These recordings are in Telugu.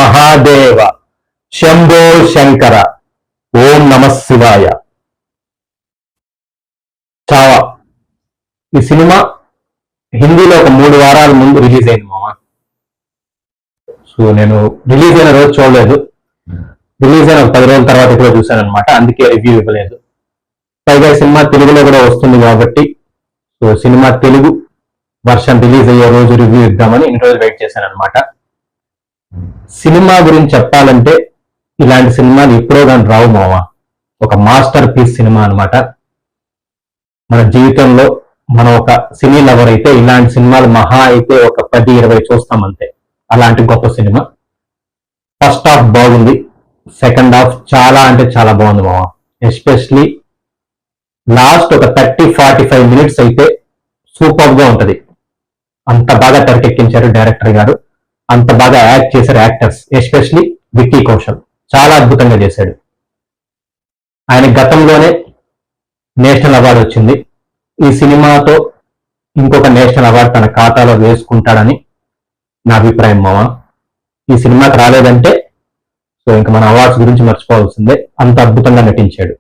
మహాదేవ శంభో శంకర ఓం నమ శివాయ. చావా ఈ సినిమా హిందీలో ఒక 3 వారాల ముందు రిలీజ్ అయింది మామ. సో నేను రిలీజ్ అయిన రోజు చూడలేదు, రిలీజ్ అయిన 10 రోజుల తర్వాత కూడా చూశాను అనమాట. అందుకే రివ్యూ ఇవ్వలేదు. పైగా సినిమా తెలుగులో కూడా వస్తుంది కాబట్టి so cinema Telugu version release అయ్యే రోజు రివ్యూ ఇద్దామని ఇన్ని రోజులు వెయిట్ చేశాను అనమాట. సినిమా గురించి చెప్పాలంటే ఇలాంటి సినిమాలు ఎప్పుడో కానీ రావు మామ. ఒక మాస్టర్ పీస్ సినిమా అనమాట. మన జీవితంలో మనం ఒక సినీ లవర్ అయితే ఇలాంటి సినిమాలు మహా అయితే ఒక 10-20 చూస్తాం అంతే. అలాంటి గొప్ప సినిమా. ఫస్ట్ హాఫ్ బాగుంది, సెకండ్ హాఫ్ చాలా అంటే చాలా బాగుంది మామ. ఎస్పెషలీ లాస్ట్ ఒక 30-45 మినిట్స్ అయితే సూపర్ గా ఉంటది. అంత బాగా తెరకెక్కించారు డైరెక్టర్ గారు, అంత బాగా యాక్ట్ చేశారు యాక్టర్స్. ఎస్పెషలీ విక్కీ కౌశల్ చాలా అద్భుతంగా చేశాడు. ఆయన గతంలోనే నేషనల్ అవార్డు వచ్చింది. ఈ సినిమాతో ఇంకొక నేషనల్ అవార్డు తన ఖాతాలో వేసుకుంటాడని నా అభిప్రాయం మామ. ఈ సినిమాకి రాలేదంటే సో ఇంకా మన అవార్డ్స్ గురించి మర్చిపోవాల్సిందే. అంత అద్భుతంగా నటించాడు,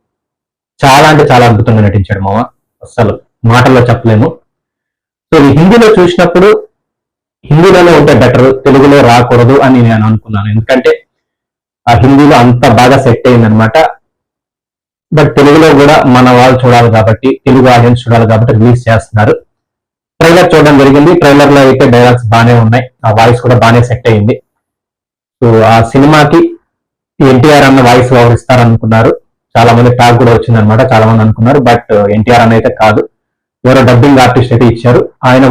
చాలా అంటే చాలా అద్భుతంగా నటించాడు మామ. అస్సలు మాటల్లో చెప్పలేము. సో హిందీలో చూసినప్పుడు హిందీలోనే ఉంటే బెటర్, తెలుగులో రాకూడదు అని నేను అనుకున్నాను. ఎందుకంటే ఆ హిందీలో అంత బాగా సెట్ అయిందనమాట. బట్ తెలుగులో కూడా మన వాళ్ళు చూడాలి కాబట్టి, తెలుగు ఆడియన్స్ చూడాలి కాబట్టి రిలీజ్ చేస్తున్నారు. ట్రైలర్ చూడడం జరిగింది. ట్రైలర్ లో అయితే డైలాగ్స్ బాగానే ఉన్నాయి, ఆ వాయిస్ కూడా బాగానే సెట్ అయింది. సో ఆ సినిమాకి ఎన్టీఆర్ అన్న వాయిస్ వ్యవహరిస్తారనుకున్నారు. చాలా మంది టాక్ కూడా వచ్చిందనమాట, చాలా మంది అనుకున్నారు. బట్ ఎన్టీఆర్ అన్న అయితే కాదు, ఎవరో డబ్బింగ్ ఆర్టిస్ట్ అయితే ఇచ్చారు. ఆయన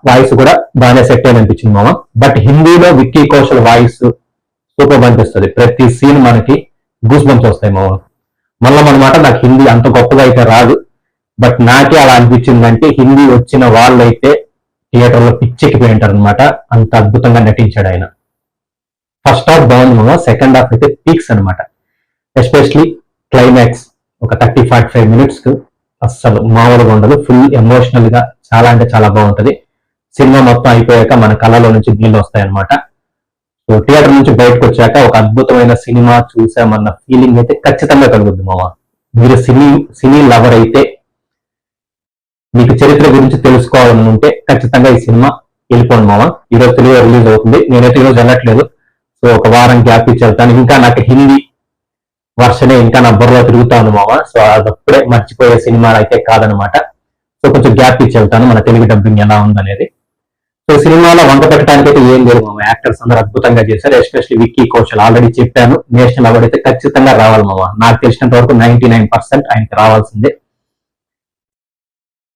వాయిస్ కూడా బాగానే సెట్ అయ్యి అనిపించింది మామ. బట్ హిందీలో విక్కీ కౌశల్ వాయిస్ సూపర్ అనిపిస్తుంది. ప్రతి సీన్ మనకి గూస్ బంప్స్ వస్తాయి మామ. మళ్ళీ అనమాట నాకు హిందీ అంత గొప్పగా అయితే రాదు, బట్ నాకే అలా అనిపించిందంటే హిందీ వచ్చిన వాళ్ళైతే థియేటర్లో పిచ్చెక్కిపోయి ఉంటారు అనమాట. అంత అద్భుతంగా నటించాడు ఆయన. ఫస్ట్ హాఫ్ బాగుంది మామ, సెకండ్ హాఫ్ అయితే పీక్స్ అనమాట. ఎస్పెషలీ క్లైమాక్స్ ఒక 30-45 మినిట్స్ అస్సలు మామూలుగా ఉండదు. ఫుల్ ఎమోషనల్ గా చాలా అంటే చాలా బాగుంటది. సినిమా మొత్తం అయిపోయాక మన కళ్ళలో నుంచి నీళ్ళు వస్తాయన్నమాట. సో థియేటర్ నుంచి బయటకు వచ్చాక ఒక అద్భుతమైన సినిమా చూసామన్న ఫీలింగ్ అయితే ఖచ్చితంగా కలుగుద్ది మామ. మీరు సినీ లవర్ అయితే, మీకు చరిత్ర గురించి తెలుసుకోవాలని ఉంటే ఖచ్చితంగా ఈ సినిమా వెళ్ళిపోండి మామ. ఈరోజు తెలుగు రిలీజ్ అవుతుంది, నేనైతే ఈరోజు వెళ్ళట్లేదు. సో ఒక వారం గ్యాప్ ఇచ్చి వెళ్తాను. ఇంకా నాకు హిందీ వర్షనే ఇంకా నా బుర్రలో తిరుగుతాను మామ. సో అదప్పుడే మర్చిపోయే సినిమాలు అయితే కాదనమాట. సో కొంచెం గ్యాప్ ఇచ్చి వెళ్తాను, మన తెలుగు డబ్బింగ్ ఎలా ఉందనేది. సో సినిమాలో వంక పెట్టడానికి అయితే ఏం లేదు మామ. యాక్టర్స్ అందరూ అద్భుతంగా చేశారు. ఎస్పెషల్లీ విక్కీ కౌశల్ ఆల్రెడీ చెప్పాను, నేషనల్ అవార్డు అయితే ఖచ్చితంగా రావాలి మామ. నాకు తెలిసినంత వరకు 99% ఆయనకి రావాల్సిందే.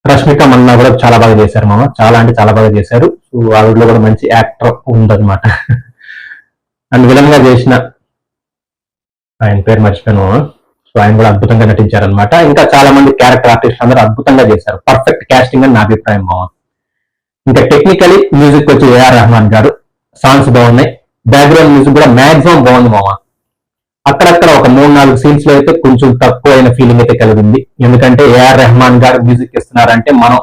రష్మిక మన్నా కూడా చాలా బాగా చేశారు మామ, చాలా అంటే చాలా బాగా చేశారు. సో ఆవిడలో కూడా మంచి యాక్టర్ ఉందన్నమాట. అండ్ విలన్ గా చేసిన ఆయన పేరు మర్చిపోయాను. సో ఆయన కూడా అద్భుతంగా నటించారనమాట. ఇంకా చాలా మంది క్యారెక్టర్ ఆర్టిస్ట్ అందరూ అద్భుతంగా చేశారు. పర్ఫెక్ట్ కాస్టింగ్ అని నా అభిప్రాయం మామ. ఇంకా టెక్నికలీ మ్యూజిక్ వచ్చి ఏఆర్ రెహమాన్ గారు, సాంగ్స్ బాగున్నాయి. బ్యాక్గ్రౌండ్ మ్యూజిక్ కూడా మాక్సిమం బాగుంది మామ. అక్కడక్కడ ఒక 3-4 సీన్స్ లో అయితే కొంచెం తక్కువ అయిన ఫీలింగ్ అయితే కలిగింది. ఎందుకంటే ఏఆర్ రెహమాన్ గారు మ్యూజిక్ ఇస్తున్నారంటే మనం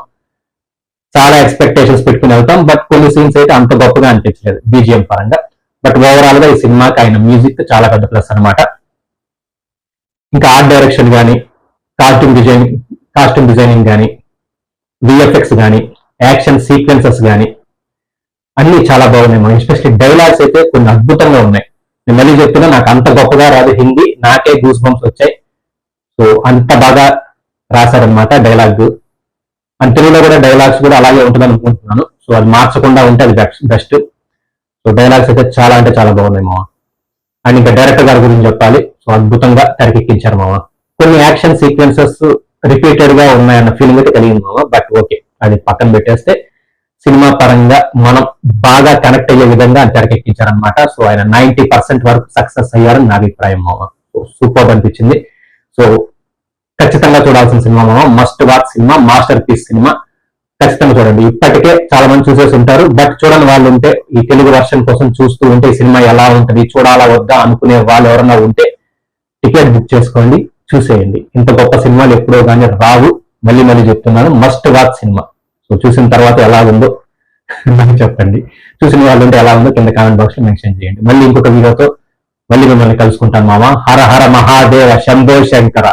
చాలా ఎక్స్పెక్టేషన్స్ పెట్టుకుని వెళ్తాం. బట్ కొన్ని సీన్స్ అయితే అంత గొప్పగా అనిపించలేదు బీజిఎం పరంగా. బట్ ఓవరాల్ గా ఈ సినిమాకి ఆయన మ్యూజిక్ చాలా పెద్ద ప్లస్ అనమాట. ఇంకా ఆర్ట్ డైరెక్షన్ కానీ, కాస్ట్యూమ్ డిజైనింగ్ కానీ, విఎఫ్ఎక్స్ కానీ, యాక్షన్ సీక్వెన్సెస్ కానీ అన్ని చాలా బాగున్నాయి. ఎస్పెషల్లీ డైలాగ్స్ అయితే కొన్ని అద్భుతంగా ఉన్నాయి. నేను మళ్ళీ చెప్తున్నా, నాకు అంత గొప్పగా రాదు హిందీ, నాకే గూస్ బంప్స్ వచ్చాయి. సో అంత బాగా రాశారనమాట డైలాగ్. అండ్ తెలుగులో కూడా డైలాగ్స్ కూడా అలాగే ఉంటుంది అనుకుంటున్నాను. సో అది మార్చకుండా ఉంటే అది బెస్ట్. సో డైలాగ్స్ అయితే చాలా అంటే చాలా బాగున్నాయి మామ. అండ్ ఇంకా డైరెక్టర్ గారి గురించి చెప్పాలి. సో అద్భుతంగా తెరకెక్కించారు మామ. కొన్ని యాక్షన్ సీక్వెన్సెస్ రిపీటెడ్ గా ఉన్నాయన్న ఫీలింగ్ అయితే కలిగింది మామ. బట్ ఓకే, అది పక్కన పెట్టేస్తే సినిమా పరంగా మనం బాగా కనెక్ట్ అయ్యే విధంగా తెరకెక్కించారనమాట. సో ఆయన 90% వరకు సక్సెస్ అయ్యారని నా అభిప్రాయం మామ. సూపర్ అనిపించింది. సో ఖచ్చితంగా చూడాల్సిన సినిమా మామ. Must watch cinema, masterpiece cinema. ఖచ్చితంగా చూడండి. ఇప్పటికే చాలా మంది చూసేసి ఉంటారు, బట్ చూడని వాళ్ళు ఉంటే, ఈ తెలుగు వర్షన్ కోసం చూస్తూ ఉంటే ఈ సినిమా ఎలా ఉంటుంది, చూడాలా వద్దా అనుకునే వాళ్ళు ఎవరన్నా ఉంటే టికెట్ బుక్ చేసుకోండి, చూసేయండి. ఇంత గొప్ప సినిమాలు ఎప్పుడో కానీ రావు. మళ్ళీ చెప్తున్నాను, మస్ట్ వాచ్ సినిమా. సో చూసిన తర్వాత ఎలా ఉందో నాకు చెప్పండి. చూసిన వాళ్ళు ఉంటే ఎలా ఉందో కింద కామెంట్ బాక్స్ లో మెన్షన్ చేయండి. మళ్ళీ ఇంకొక వీడియోతో మళ్ళీ మిమ్మల్ని కలుసుకుంటాను మామ. హర హర మహాదేవ శంభో శంకర.